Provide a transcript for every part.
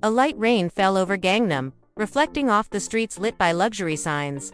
A light rain fell over Gangnam, reflecting off the streets lit by luxury signs.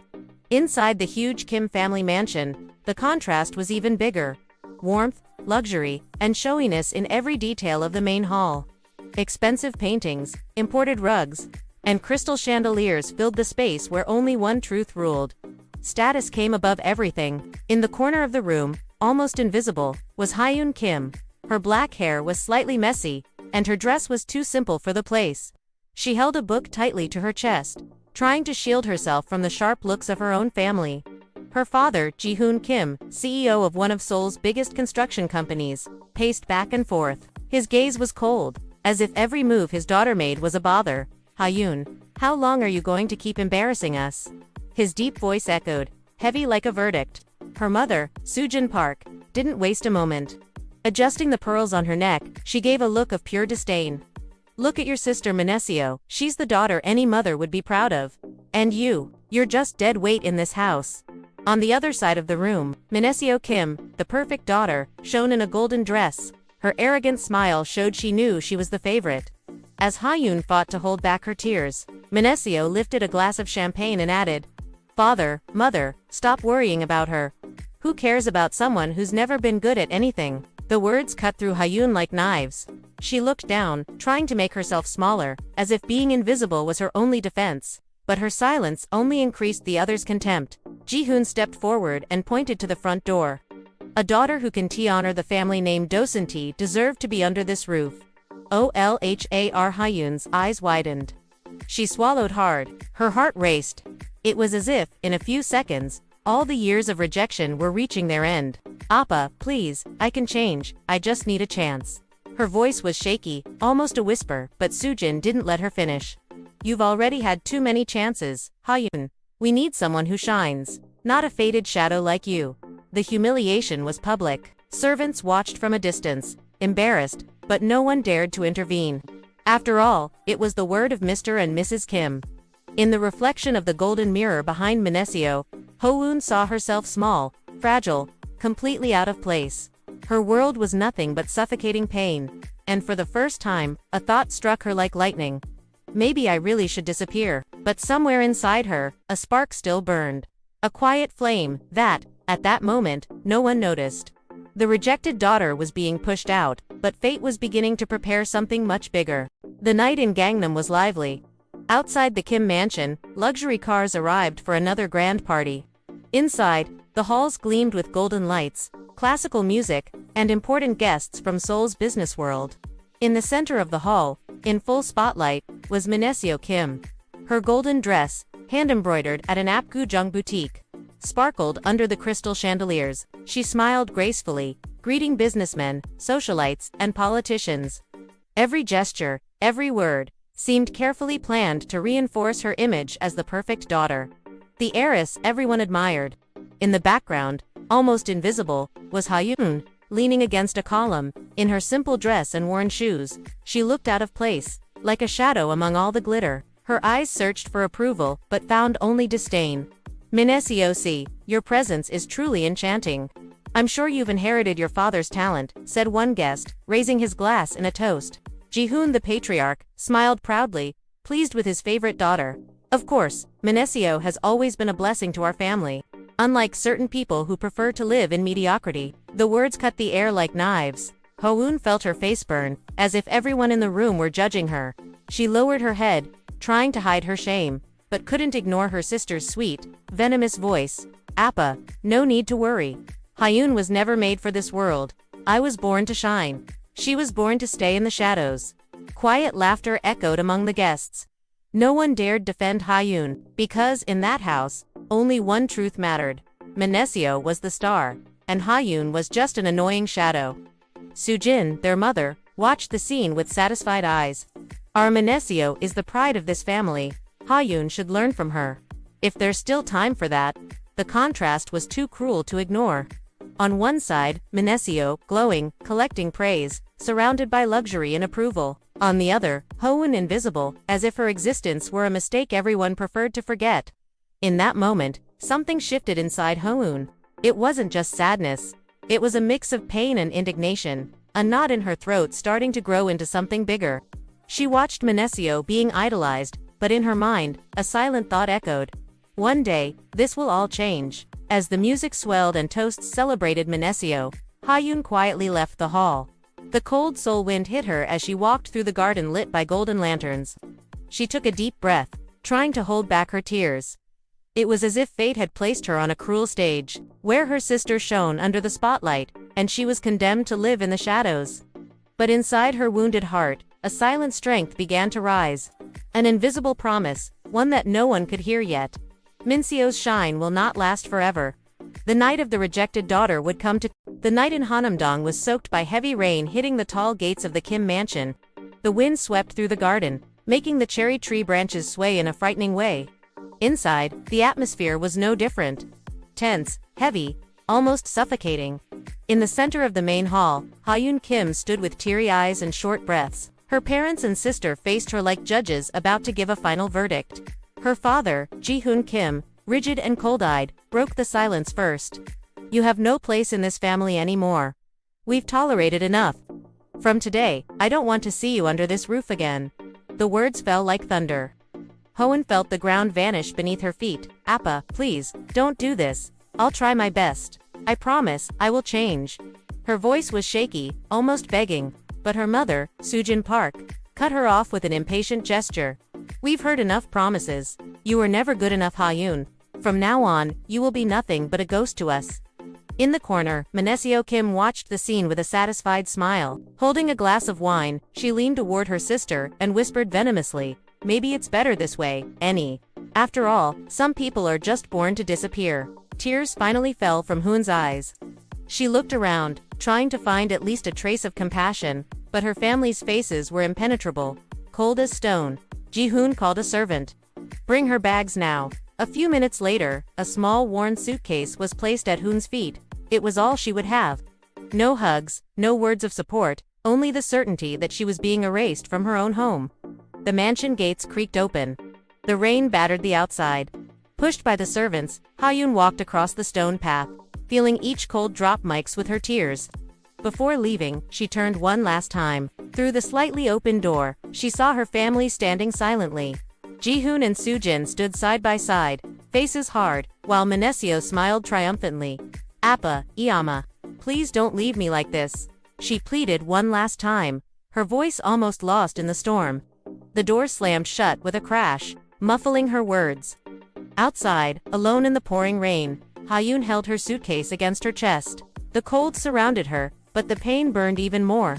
Inside the huge Kim family mansion, the contrast was even bigger. Warmth, luxury, and showiness in every detail of the main hall. Expensive paintings, imported rugs, and crystal chandeliers filled the space where only one truth ruled. Status came above everything. In the corner of the room, almost invisible, was Hyun Kim. Her black hair was slightly messy, and her dress was too simple for the place. She held a book tightly to her chest, trying to shield herself from the sharp looks of her own family. Her father, Ji-hoon Kim, CEO of one of Seoul's biggest construction companies, paced back and forth. His gaze was cold, as if every move his daughter made was a bother. "Hyun, how long are you going to keep embarrassing us?" His deep voice echoed, heavy like a verdict. Her mother, Soo-jin Park, didn't waste a moment. Adjusting the pearls on her neck, she gave a look of pure disdain. "Look at your sister Minesio, she's the daughter any mother would be proud of. And you're just dead weight in this house." On the other side of the room, Minesio Kim, the perfect daughter, shone in a golden dress. Her arrogant smile showed she knew she was the favorite. As Hyun fought to hold back her tears, Minesio lifted a glass of champagne and added, "Father, mother, stop worrying about her. Who cares about someone who's never been good at anything?" The words cut through Hyun like knives. She looked down, trying to make herself smaller, as if being invisible was her only defense. But her silence only increased the other's contempt. Ji-hoon stepped forward and pointed to the front door. "A daughter who can honor the family name Dosunti deserved to be under this roof." OLHAR. Hyun's eyes widened. She swallowed hard. Her heart raced. It was as if, in a few seconds, all the years of rejection were reaching their end. "Appa, please, I can change, I just need a chance." Her voice was shaky, almost a whisper, but Soo-jin didn't let her finish. "You've already had too many chances, Hyun. We need someone who shines, not a faded shadow like you." The humiliation was public. Servants watched from a distance, embarrassed, but no one dared to intervene. After all, it was the word of Mr. and Mrs. Kim. In the reflection of the golden mirror behind Minesio, Ho-woon saw herself small, fragile, completely out of place. Her world was nothing but suffocating pain. And for the first time, a thought struck her like lightning. Maybe I really should disappear. But somewhere inside her, a spark still burned. A quiet flame that, at that moment, no one noticed. The rejected daughter was being pushed out, but fate was beginning to prepare something much bigger. The night in Gangnam was lively. Outside the Kim mansion, luxury cars arrived for another grand party. Inside, the halls gleamed with golden lights, classical music, and important guests from Seoul's business world. In the center of the hall, in full spotlight, was Minesio Kim. Her golden dress, hand-embroidered at an Apgujeong boutique, sparkled under the crystal chandeliers. She smiled gracefully, greeting businessmen, socialites, and politicians. Every gesture, every word, seemed carefully planned to reinforce her image as the perfect daughter. The heiress everyone admired. In the background, almost invisible, was Hyun, leaning against a column, in her simple dress and worn shoes. She looked out of place, like a shadow among all the glitter. Her eyes searched for approval, but found only disdain. "Minesio, your presence is truly enchanting. I'm sure you've inherited your father's talent," said one guest, raising his glass in a toast. Ji-hoon the patriarch smiled proudly, pleased with his favorite daughter. "Of course, Minesio has always been a blessing to our family. Unlike certain people who prefer to live in mediocrity." The words cut the air like knives. Ho-woon felt her face burn, as if everyone in the room were judging her. She lowered her head, trying to hide her shame, but couldn't ignore her sister's sweet, venomous voice. "Appa, no need to worry. Hyun was never made for this world. I was born to shine. She was born to stay in the shadows." Quiet laughter echoed among the guests. No one dared defend Hyun, because in that house, only one truth mattered. Minesio was the star, and Hyun was just an annoying shadow. Soo-jin, their mother, watched the scene with satisfied eyes. "Our Minesio is the pride of this family. Hyun should learn from her." If there's still time for that. The contrast was too cruel to ignore. On one side, Minesio, glowing, collecting praise, surrounded by luxury and approval. On the other, Ho-woon invisible, as if her existence were a mistake everyone preferred to forget. In that moment, something shifted inside Ho-woon. It wasn't just sadness. It was a mix of pain and indignation, a knot in her throat starting to grow into something bigger. She watched Minesio being idolized, but in her mind, a silent thought echoed. One day, this will all change. As the music swelled and toasts celebrated Minesio, Hyun quietly left the hall. The cold soul wind hit her as she walked through the garden lit by golden lanterns. She took a deep breath, trying to hold back her tears. It was as if fate had placed her on a cruel stage, where her sister shone under the spotlight, and she was condemned to live in the shadows. But inside her wounded heart, a silent strength began to rise. An invisible promise, one that no one could hear yet. Minseo's shine will not last forever. The night of the rejected daughter would come to. The night in Hanamdong was soaked by heavy rain hitting the tall gates of the Kim mansion. The wind swept through the garden, making the cherry tree branches sway in a frightening way. Inside, the atmosphere was no different. Tense, heavy, almost suffocating. In the center of the main hall, Hyun Kim stood with teary eyes and short breaths. Her parents and sister faced her like judges about to give a final verdict. Her father, Ji-hoon Kim, rigid and cold-eyed, broke the silence first. You have no place in this family anymore. We've tolerated enough. From today, I don't want to see you under this roof again. The words fell like thunder. Hoen felt the ground vanish beneath her feet. Appa, please, don't do this. I'll try my best. I promise, I will change. Her voice was shaky, almost begging, but her mother, Sujin Park, cut her off with an impatient gesture. We've heard enough promises. You were never good enough, Hyun. From now on, you will be nothing but a ghost to us. In the corner, Minesio Kim watched the scene with a satisfied smile. Holding a glass of wine, she leaned toward her sister and whispered venomously, maybe it's better this way, Annie. After all, some people are just born to disappear. Tears finally fell from Hoon's eyes. She looked around, trying to find at least a trace of compassion, but her family's faces were impenetrable, cold as stone. Ji-hoon called a servant. Bring her bags now. A few minutes later, a small worn suitcase was placed at Hoon's feet. It was all she would have. No hugs, no words of support, only the certainty that she was being erased from her own home. The mansion gates creaked open. The rain battered the outside. Pushed by the servants, Hyun walked across the stone path, feeling each cold drop mix with her tears. Before leaving, she turned one last time. Through the slightly open door, she saw her family standing silently. Ji-hoon and Sujin stood side by side, faces hard, while Minesio smiled triumphantly. Appa, Iyama, please don't leave me like this. She pleaded one last time, her voice almost lost in the storm. The door slammed shut with a crash, muffling her words. Outside, alone in the pouring rain, Hyun held her suitcase against her chest. The cold surrounded her, but the pain burned even more.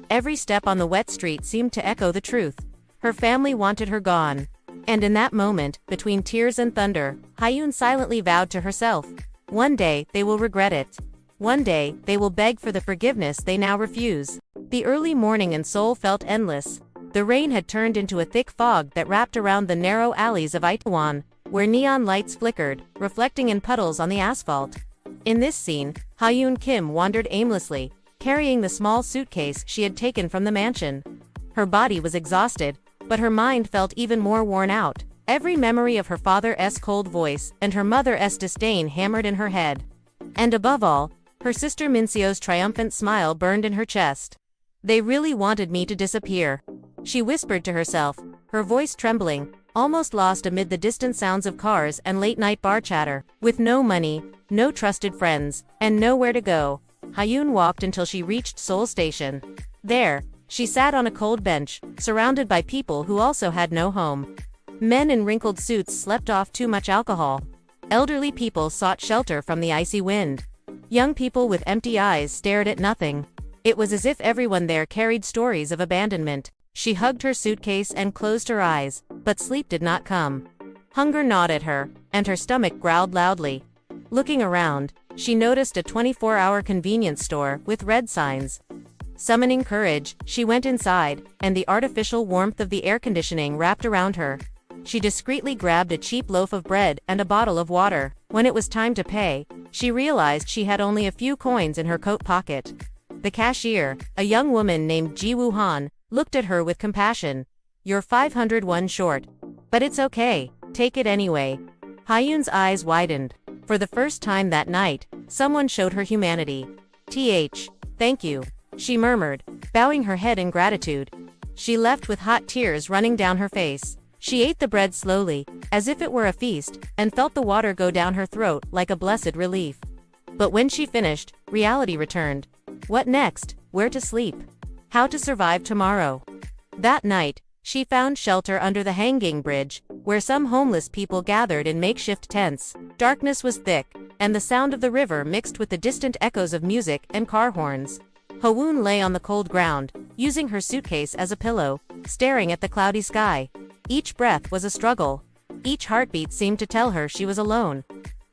Every step on the wet street seemed to echo the truth. Her family wanted her gone. And in that moment, between tears and thunder, Hyun silently vowed to herself. One day, they will regret it. One day, they will beg for the forgiveness they now refuse. The early morning in Seoul felt endless. The rain had turned into a thick fog that wrapped around the narrow alleys of Itaewon, where neon lights flickered, reflecting in puddles on the asphalt. In this scene, Hyun Kim wandered aimlessly, carrying the small suitcase she had taken from the mansion. Her body was exhausted, but her mind felt even more worn out. Every memory of her father's cold voice and her mother's disdain hammered in her head. And above all, her sister Minseo's triumphant smile burned in her chest. They really wanted me to disappear. She whispered to herself, her voice trembling, almost lost amid the distant sounds of cars and late-night bar chatter. With no money, no trusted friends, and nowhere to go, Hyun walked until she reached Seoul Station. There, she sat on a cold bench, surrounded by people who also had no home. Men in wrinkled suits slept off too much alcohol. Elderly people sought shelter from the icy wind. Young people with empty eyes stared at nothing. It was as if everyone there carried stories of abandonment. She hugged her suitcase and closed her eyes, but sleep did not come. Hunger gnawed at her, and her stomach growled loudly. Looking around, she noticed a 24-hour convenience store with red signs. Summoning courage, she went inside, and the artificial warmth of the air conditioning wrapped around her. She discreetly grabbed a cheap loaf of bread and a bottle of water. When it was time to pay, she realized she had only a few coins in her coat pocket. The cashier, a young woman named Ji Woo-han, looked at her with compassion. You're 501 short. But it's okay, take it anyway. Hyun's eyes widened. For the first time that night, someone showed her humanity. Thank you, she murmured, bowing her head in gratitude. She left with hot tears running down her face. She ate the bread slowly, as if it were a feast, and felt the water go down her throat like a blessed relief. But when she finished, reality returned. What next? Where to sleep? How to survive tomorrow? That night, she found shelter under the hanging bridge, where some homeless people gathered in makeshift tents. Darkness was thick, and the sound of the river mixed with the distant echoes of music and car horns. Howoon lay on the cold ground, using her suitcase as a pillow, staring at the cloudy sky. Each breath was a struggle. Each heartbeat seemed to tell her she was alone.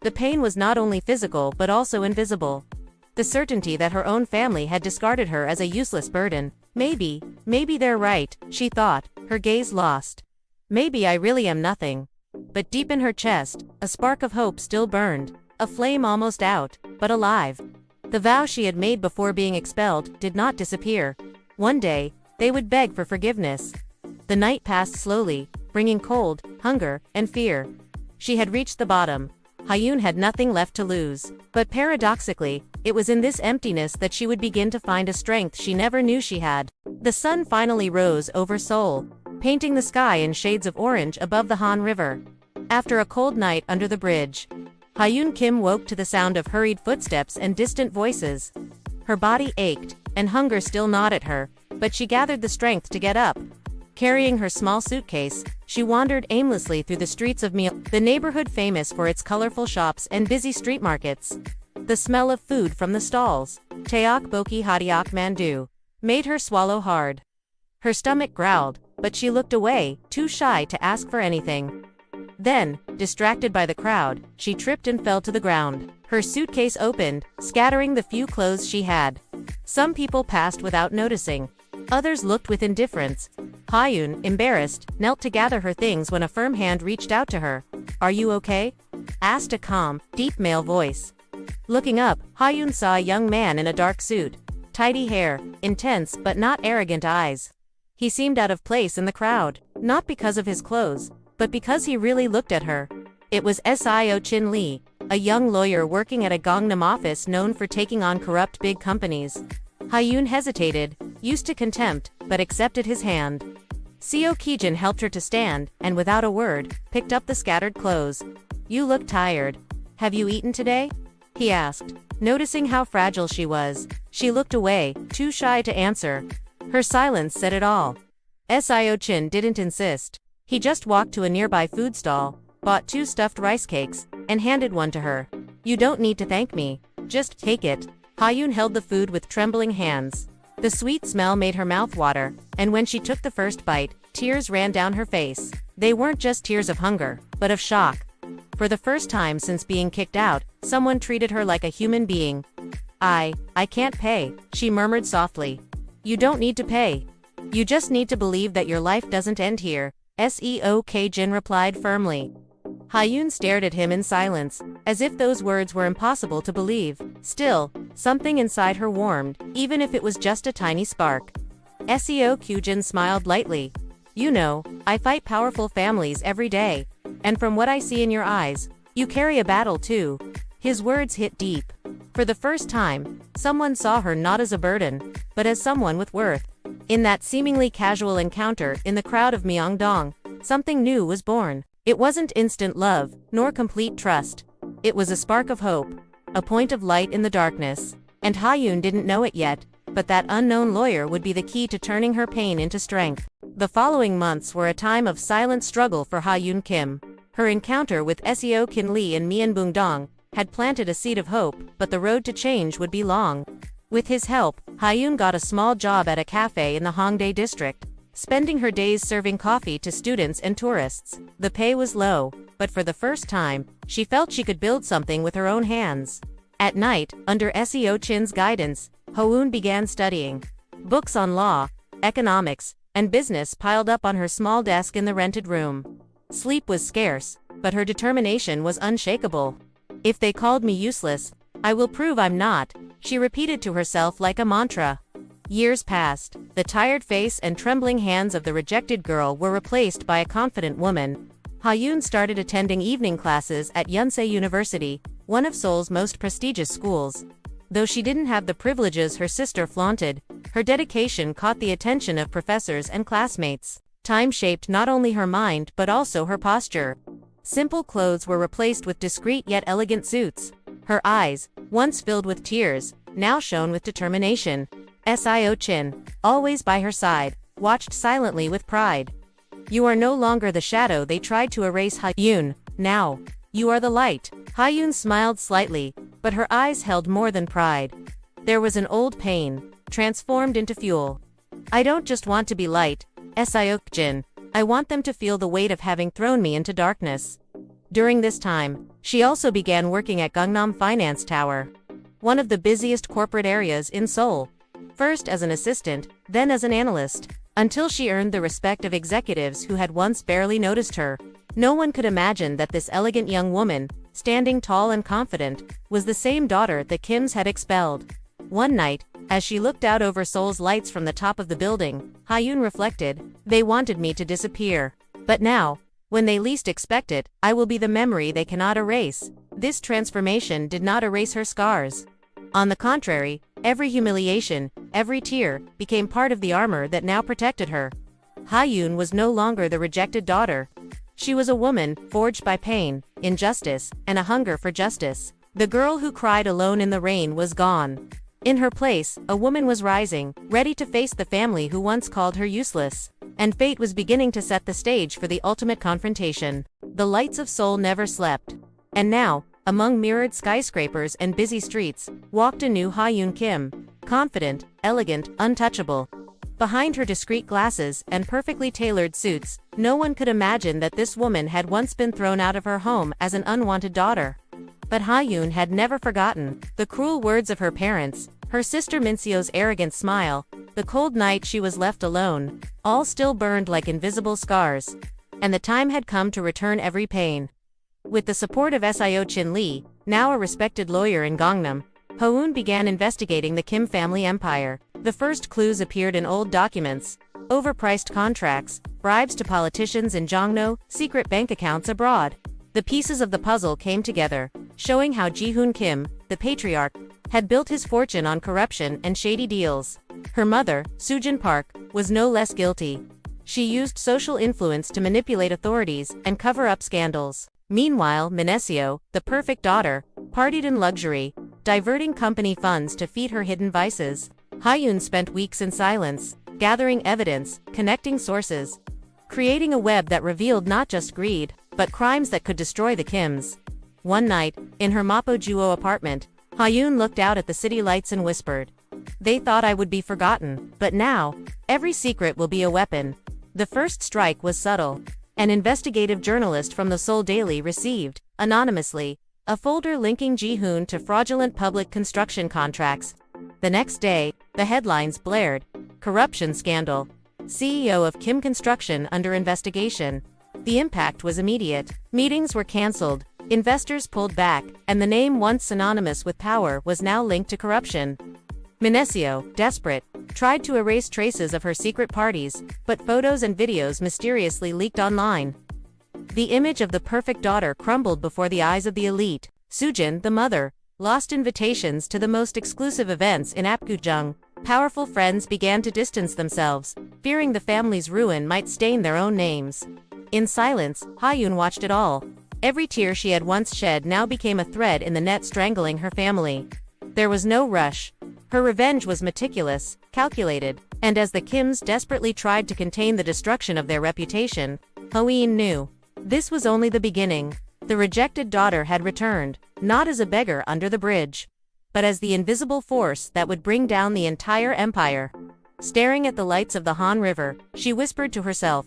The pain was not only physical but also invisible. The certainty that her own family had discarded her as a useless burden. Maybe they're right, she thought, her gaze lost. Maybe I really am nothing. But deep in her chest, a spark of hope still burned, a flame almost out, but alive. The vow she had made before being expelled did not disappear. One day, they would beg for forgiveness. The night passed slowly, bringing cold, hunger, and fear. She had reached the bottom. Hyun had nothing left to lose. But paradoxically, it was in this emptiness that she would begin to find a strength she never knew she had. The sun finally rose over Seoul, painting the sky in shades of orange above the Han River. After a cold night under the bridge, Hyun Kim woke to the sound of hurried footsteps and distant voices. Her body ached, and hunger still gnawed at her, but she gathered the strength to get up. Carrying her small suitcase, she wandered aimlessly through the streets of Myeong, the neighborhood famous for its colorful shops and busy street markets. The smell of food from the stalls, Taeok Boki Hadiok Mandu, made her swallow hard. Her stomach growled, but she looked away, too shy to ask for anything. Then, distracted by the crowd, she tripped and fell to the ground. Her suitcase opened, scattering the few clothes she had. Some people passed without noticing. Others looked with indifference. Hyun, embarrassed, knelt to gather her things when a firm hand reached out to her. "Are you okay?" asked a calm, deep male voice. Looking up, Hyun saw a young man in a dark suit. Tidy hair, intense but not arrogant eyes. He seemed out of place in the crowd, not because of his clothes, but because he really looked at her. It was Seo Chin Lee, a young lawyer working at a Gangnam office known for taking on corrupt big companies. Hyun hesitated, used to contempt, but accepted his hand. Seo Kijin helped her to stand, and without a word, picked up the scattered clothes. "You look tired. Have you eaten today?" he asked. Noticing how fragile she was, she looked away, too shy to answer. Her silence said it all. Seo Chin didn't insist. He just walked to a nearby food stall, bought 2 stuffed rice cakes, and handed one to her. "You don't need to thank me. Just take it." Hyun held the food with trembling hands. The sweet smell made her mouth water, and when she took the first bite, tears ran down her face. They weren't just tears of hunger, but of shock. For the first time since being kicked out, someone treated her like a human being. I can't pay," she murmured softly. "You don't need to pay. You just need to believe that your life doesn't end here," Seo Kijin replied firmly. Hyun stared at him in silence, as if those words were impossible to believe. Still, something inside her warmed, even if it was just a tiny spark. Seo Kijin smiled lightly. "You know, I fight powerful families every day. And from what I see in your eyes, you carry a battle too." His words hit deep. For the first time, someone saw her not as a burden, but as someone with worth. In that seemingly casual encounter in the crowd of Myeongdong, something new was born. It wasn't instant love, nor complete trust. It was a spark of hope, a point of light in the darkness. And Hyun didn't know it yet, but that unknown lawyer would be the key to turning her pain into strength. The following months were a time of silent struggle for Hyun Kim. Her encounter with Seo Kin Lee in Myeonbundong had planted a seed of hope, but the road to change would be long. With his help, Hyun got a small job at a cafe in the Hongdae district, spending her days serving coffee to students and tourists. The pay was low, but for the first time, she felt she could build something with her own hands. At night, under Seo Chin's guidance, Howoon began studying. Books on law, economics, and business piled up on her small desk in the rented room. Sleep was scarce, but her determination was unshakable. "If they called me useless, I will prove I'm not," she repeated to herself like a mantra. Years passed. The tired face and trembling hands of the rejected girl were replaced by a confident woman. Hyun started attending evening classes at Yonsei University, one of Seoul's most prestigious schools. Though she didn't have the privileges her sister flaunted, her dedication caught the attention of professors and classmates. Time shaped not only her mind but also her posture. Simple clothes were replaced with discreet yet elegant suits. Her eyes, once filled with tears, now shone with determination. Sio Chin, always by her side, watched silently with pride. You are no longer the shadow they tried to erase, Ha-yoon. Now, you are the light. Ha-yoon smiled slightly, but her eyes held more than pride. There was an old pain, transformed into fuel. I don't just want to be light, Sio Chin. I want them to feel the weight of having thrown me into darkness. During this time, she also began working at Gangnam Finance Tower, one of the busiest corporate areas in Seoul. First as an assistant, then as an analyst, until she earned the respect of executives who had once barely noticed her. No one could imagine that this elegant young woman, standing tall and confident, was the same daughter the Kims had expelled. One night, as she looked out over Seoul's lights from the top of the building, Ha-yoon reflected, they wanted me to disappear. But now, when they least expect it, I will be the memory they cannot erase. This transformation did not erase her scars. On the contrary, every humiliation, every tear, became part of the armor that now protected her. Ha-yoon was no longer the rejected daughter. She was a woman, forged by pain, injustice, and a hunger for justice. The girl who cried alone in the rain was gone. In her place, a woman was rising, ready to face the family who once called her useless. And fate was beginning to set the stage for the ultimate confrontation. The lights of Seoul never slept. And now, among mirrored skyscrapers and busy streets, walked a new Ha-yoon Kim, confident, elegant, untouchable. Behind her discreet glasses and perfectly tailored suits, no one could imagine that this woman had once been thrown out of her home as an unwanted daughter. But Ha-yoon had never forgotten the cruel words of her parents, her sister Minseo's arrogant smile, the cold night she was left alone, all still burned like invisible scars. And the time had come to return every pain. With the support of Sio Chin Lee, now a respected lawyer in Gangnam, Ha-yoon began investigating the Kim family empire. The first clues appeared in old documents, overpriced contracts, bribes to politicians in Jongno, secret bank accounts abroad. The pieces of the puzzle came together, showing how Ji-hoon Kim, the patriarch, had built his fortune on corruption and shady deals. Her mother, Soo-jin Park, was no less guilty. She used social influence to manipulate authorities and cover up scandals. Meanwhile, Minneseo, the perfect daughter, partied in luxury, diverting company funds to feed her hidden vices. Ha-yoon spent weeks in silence, gathering evidence, connecting sources, creating a web that revealed not just greed, but crimes that could destroy the Kims. One night, in her Mapo-juo apartment, Ha-yoon looked out at the city lights and whispered, "They thought I would be forgotten, but now, every secret will be a weapon." The first strike was subtle. An investigative journalist from the Seoul Daily received, anonymously, a folder linking Ji-hoon to fraudulent public construction contracts. The next day, the headlines blared, "Corruption Scandal. CEO of Kim Construction under investigation." The impact was immediate. Meetings were cancelled, investors pulled back, and the name once synonymous with power was now linked to corruption. Minneseo, desperate, tried to erase traces of her secret parties, but photos and videos mysteriously leaked online. The image of the perfect daughter crumbled before the eyes of the elite. Soo-jin, the mother, lost invitations to the most exclusive events in Apgujeong. Powerful friends began to distance themselves, fearing the family's ruin might stain their own names. In silence, Ha-yoon watched it all. Every tear she had once shed now became a thread in the net strangling her family. There was no rush. Her revenge was meticulous, calculated, and as the Kims desperately tried to contain the destruction of their reputation, Ha-yoon knew this was only the beginning. The rejected daughter had returned, not as a beggar under the bridge, but as the invisible force that would bring down the entire empire. Staring at the lights of the Han River, she whispered to herself,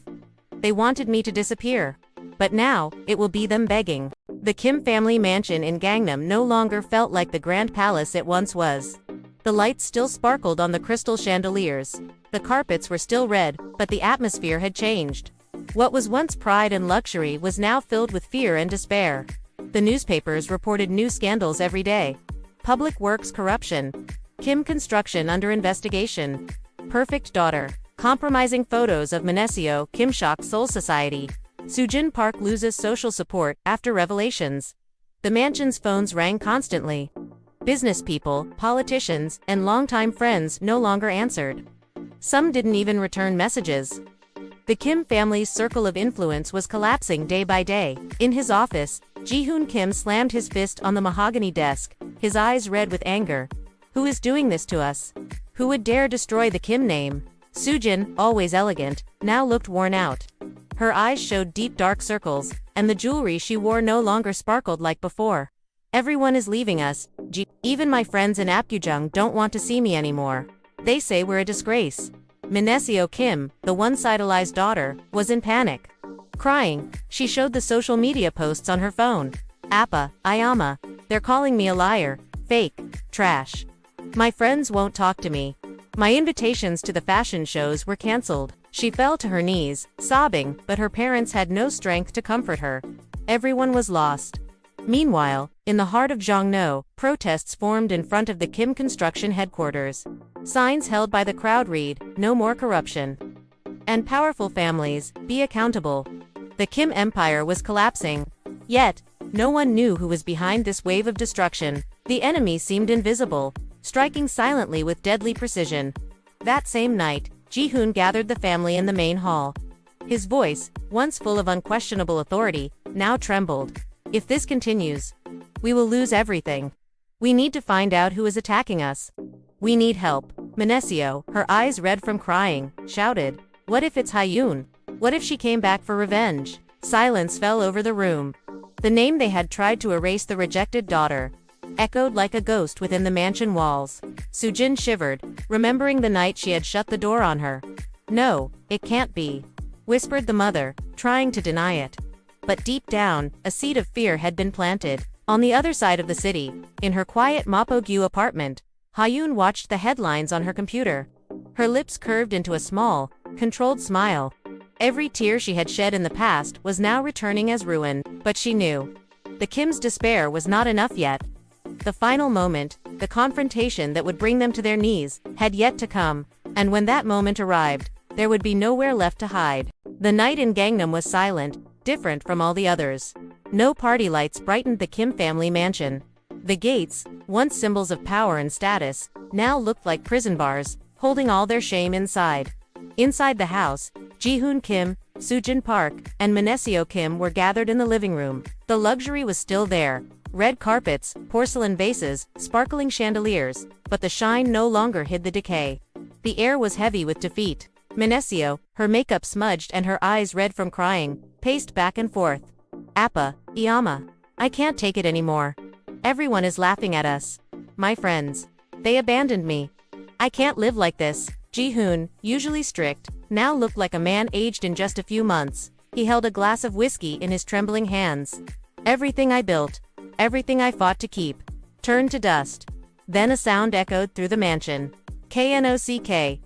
"They wanted me to disappear. But now, it will be them begging." The Kim family mansion in Gangnam no longer felt like the grand palace it once was. The lights still sparkled on the crystal chandeliers. The carpets were still red, but the atmosphere had changed. What was once pride and luxury was now filled with fear and despair. The newspapers reported new scandals every day. Public works corruption. Kim Construction under investigation. Perfect daughter. Compromising photos of Minneseo Kim shocks Seoul society. Soo-jin Park loses social support after revelations. The mansion's phones rang constantly. Business people, politicians, and longtime friends no longer answered. Some didn't even return messages. The Kim family's circle of influence was collapsing day by day. In his office, Ji-hoon Kim slammed his fist on the mahogany desk, his eyes red with anger. Who is doing this to us? Who would dare destroy the Kim name? Soo-jin, always elegant, now looked worn out. Her eyes showed deep dark circles, and the jewelry she wore no longer sparkled like before. Everyone is leaving us. Even my friends in Apgujeong don't want to see me anymore. They say we're a disgrace. Mineseo Kim, the once idolized daughter, was in panic. Crying, she showed the social media posts on her phone. Appa, Ayama, they're calling me a liar, fake, trash. My friends won't talk to me. My invitations to the fashion shows were cancelled. She fell to her knees, sobbing, but her parents had no strength to comfort her. Everyone was lost. Meanwhile, in the heart of Jongno, protests formed in front of the Kim construction headquarters. Signs held by the crowd read, "No more corruption." And powerful families, be accountable. The Kim empire was collapsing. Yet, no one knew who was behind this wave of destruction. The enemy seemed invisible, striking silently with deadly precision. That same night, Ji-hoon gathered the family in the main hall. His voice, once full of unquestionable authority, now trembled. If this continues, we will lose everything. We need to find out who is attacking us. We need help. Mineseo, her eyes red from crying, shouted, "What if it's Hyun? What if she came back for revenge?" Silence fell over the room. The name they had tried to erase, the rejected daughter, echoed like a ghost within the mansion walls. Soo-jin shivered, remembering the night she had shut the door on her. "No, it can't be," whispered the mother, trying to deny it. But deep down, a seed of fear had been planted. On the other side of the city, in her quiet Mapogyu apartment, Hyun watched the headlines on her computer. Her lips curved into a small, controlled smile. Every tear she had shed in the past was now returning as ruin, but she knew. The Kims' despair was not enough yet. The final moment, the confrontation that would bring them to their knees, had yet to come, and when that moment arrived, there would be nowhere left to hide. The night in Gangnam was silent, different from all the others. No party lights brightened the Kim family mansion. The gates, once symbols of power and status, now looked like prison bars, holding all their shame inside. Inside the house, Ji-hoon Kim, Soo-jin Park, and Mineseo Kim were gathered in the living room. The luxury was still there. Red carpets, porcelain vases, sparkling chandeliers, but the shine no longer hid the decay. The air was heavy with defeat. Mineseo, her makeup smudged and her eyes red from crying, paced back and forth. "Appa, Iyama, I can't take it anymore. Everyone is laughing at us. My friends. They abandoned me. I can't live like this." Ji-hoon, usually strict, now looked like a man aged in just a few months. He held a glass of whiskey in his trembling hands. "Everything I built, everything I fought to keep, turned to dust." Then a sound echoed through the mansion. Knock, knock, knock,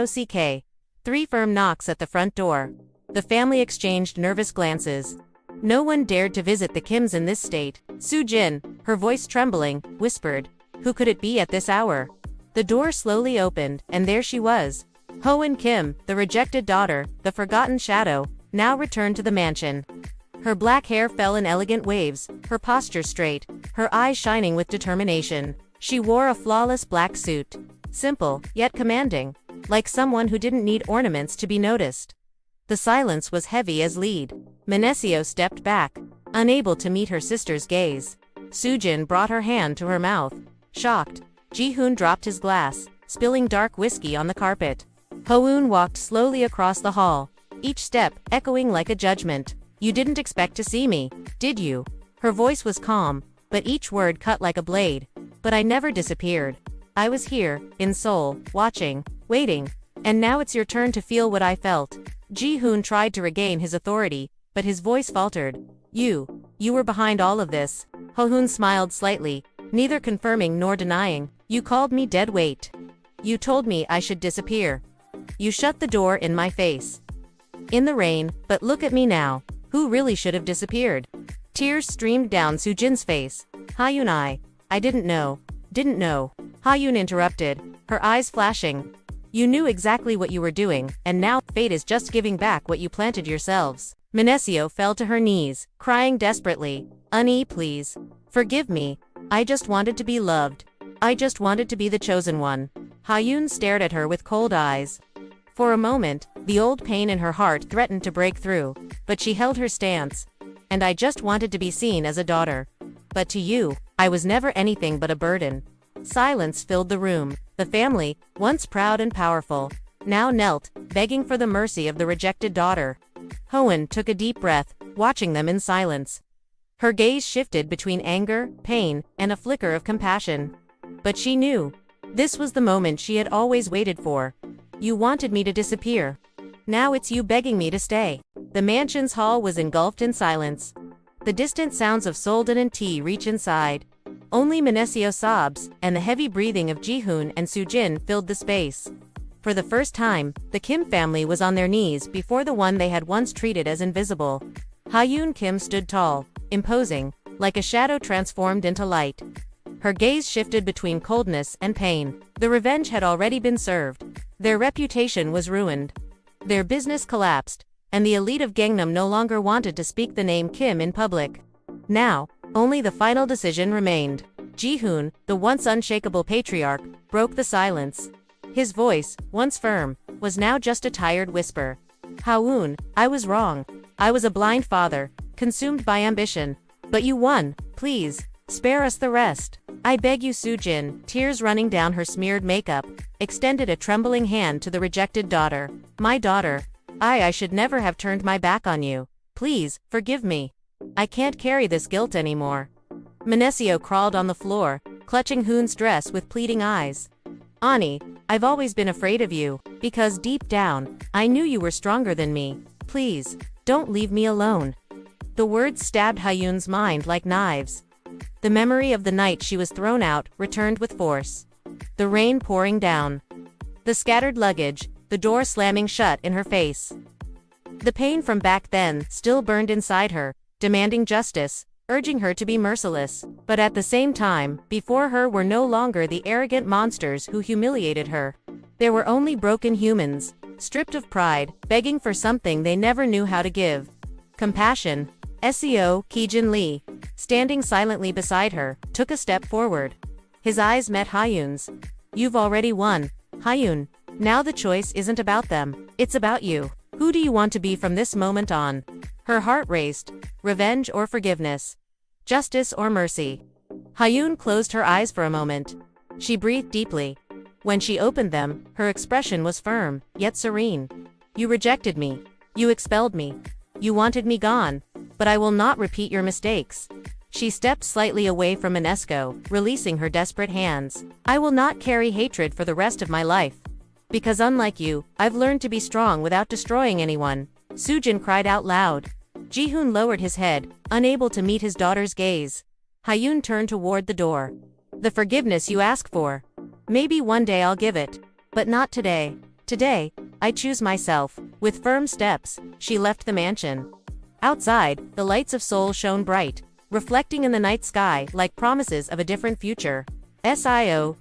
knock. 3 firm knocks at the front door. The family exchanged nervous glances. No one dared to visit the Kims in this state. Soo-jin, her voice trembling, whispered, "Who could it be at this hour?" The door slowly opened, and there she was. Hoen Kim, the rejected daughter, the forgotten shadow, now returned to the mansion. Her black hair fell in elegant waves, her posture straight, her eyes shining with determination. She wore a flawless black suit. Simple, yet commanding, like someone who didn't need ornaments to be noticed. The silence was heavy as lead. Mineseo stepped back, unable to meet her sister's gaze. Soo-jin brought her hand to her mouth. Shocked, Ji-hoon dropped his glass, spilling dark whiskey on the carpet. Hoon walked slowly across the hall, each step echoing like a judgment. "You didn't expect to see me, did you?" Her voice was calm, but each word cut like a blade. "But I never disappeared. I was here, in Seoul, watching, waiting. And now it's your turn to feel what I felt." Ji-hoon tried to regain his authority, but his voice faltered. You were behind all of this." Hoon smiled slightly, neither confirming nor denying. "You called me dead weight. You told me I should disappear. You shut the door in my face. In the rain, but look at me now. Who really should have disappeared?" Tears streamed down Soo-jin's face. "Hyun, I didn't know. Didn't know." Hyun interrupted, her eyes flashing. "You knew exactly what you were doing, and now fate is just giving back what you planted yourselves." Minacio fell to her knees, crying desperately. "Ani, please. Forgive me. I just wanted to be loved. I just wanted to be the chosen one." Hyun stared at her with cold eyes. For a moment, the old pain in her heart threatened to break through, but she held her stance. "And I just wanted to be seen as a daughter. But to you, I was never anything but a burden." Silence filled the room. The family, once proud and powerful, now knelt, begging for the mercy of the rejected daughter. Hoen took a deep breath, watching them in silence. Her gaze shifted between anger, pain, and a flicker of compassion. But she knew. This was the moment she had always waited for. "You wanted me to disappear. Now it's you begging me to stay." The mansion's hall was engulfed in silence. The distant sounds of Soldan and tea reached inside. Only Minacio sobs, and the heavy breathing of Jihoon and Sujin filled the space. For the first time, the Kim family was on their knees before the one they had once treated as invisible. Hyun Kim stood tall, imposing, like a shadow transformed into light. Her gaze shifted between coldness and pain. The revenge had already been served. Their reputation was ruined. Their business collapsed, and the elite of Gangnam no longer wanted to speak the name Kim in public. Now, only the final decision remained. Jihoon, the once unshakable patriarch, broke the silence. His voice, once firm, was now just a tired whisper. "Hawoon, I was wrong. I was a blind father, consumed by ambition. But you won. Please, spare us the rest. I beg you." Sujin, tears running down her smeared makeup, extended a trembling hand to the rejected daughter. "My daughter. I should never have turned my back on you. Please, forgive me. I can't carry this guilt anymore." Minacio crawled on the floor, clutching Hoon's dress with pleading eyes. "Ani, I've always been afraid of you, because deep down, I knew you were stronger than me. Please, don't leave me alone." The words stabbed Hyun's mind like knives. The memory of the night she was thrown out returned with force. The rain pouring down. The scattered luggage, the door slamming shut in her face. The pain from back then still burned inside her, demanding justice, urging her to be merciless. But at the same time, before her were no longer the arrogant monsters who humiliated her. There were only broken humans, stripped of pride, begging for something they never knew how to give. Compassion. SEO Kijin Lee, standing silently beside her, took a step forward. His eyes met Hyun's. "You've already won, Hyun. Now the choice isn't about them, it's about you. Who do you want to be from this moment on?" Her heart raced. Revenge or forgiveness? Justice or mercy? Hyun closed her eyes for a moment. She breathed deeply. When she opened them, her expression was firm, yet serene. "You rejected me. You expelled me. You wanted me gone. But I will not repeat your mistakes." She stepped slightly away from Minacio, releasing her desperate hands. "I will not carry hatred for the rest of my life. Because unlike you, I've learned to be strong without destroying anyone." Sujin cried out loud. Jihoon lowered his head, unable to meet his daughter's gaze. Hyun turned toward the door. "The forgiveness you ask for. Maybe one day I'll give it. But not today. Today, I choose myself." With firm steps, she left the mansion. Outside, the lights of Seoul shone bright, reflecting in the night sky like promises of a different future.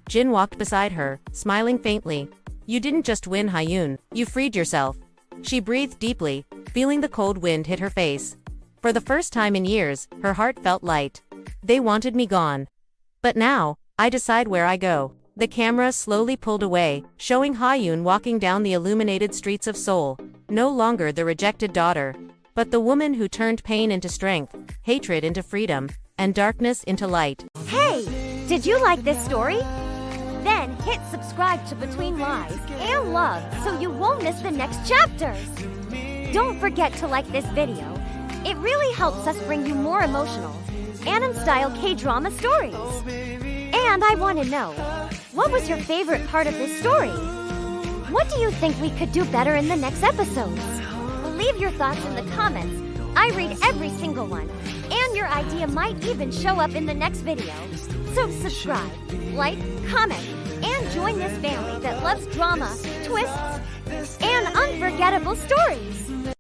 Jin walked beside her, smiling faintly. "You didn't just win, Hyun, you freed yourself." She breathed deeply, feeling the cold wind hit her face. For the first time in years, her heart felt light. "They wanted me gone. But now, I decide where I go." The camera slowly pulled away, showing Hyun walking down the illuminated streets of Seoul, no longer the rejected daughter, but the woman who turned pain into strength, hatred into freedom, and darkness into light. Hey, did you like this story? Then hit subscribe to Between Lies and Love so you won't miss the next chapters. Don't forget to like this video. It really helps us bring you more emotional, anime-style K-drama stories. And I want to know, what was your favorite part of this story? What do you think we could do better in the next episodes? Leave your thoughts in the comments. I read every single one, and your idea might even show up in the next video. So subscribe, like, comment, and join this family that loves drama, twists, and unforgettable stories.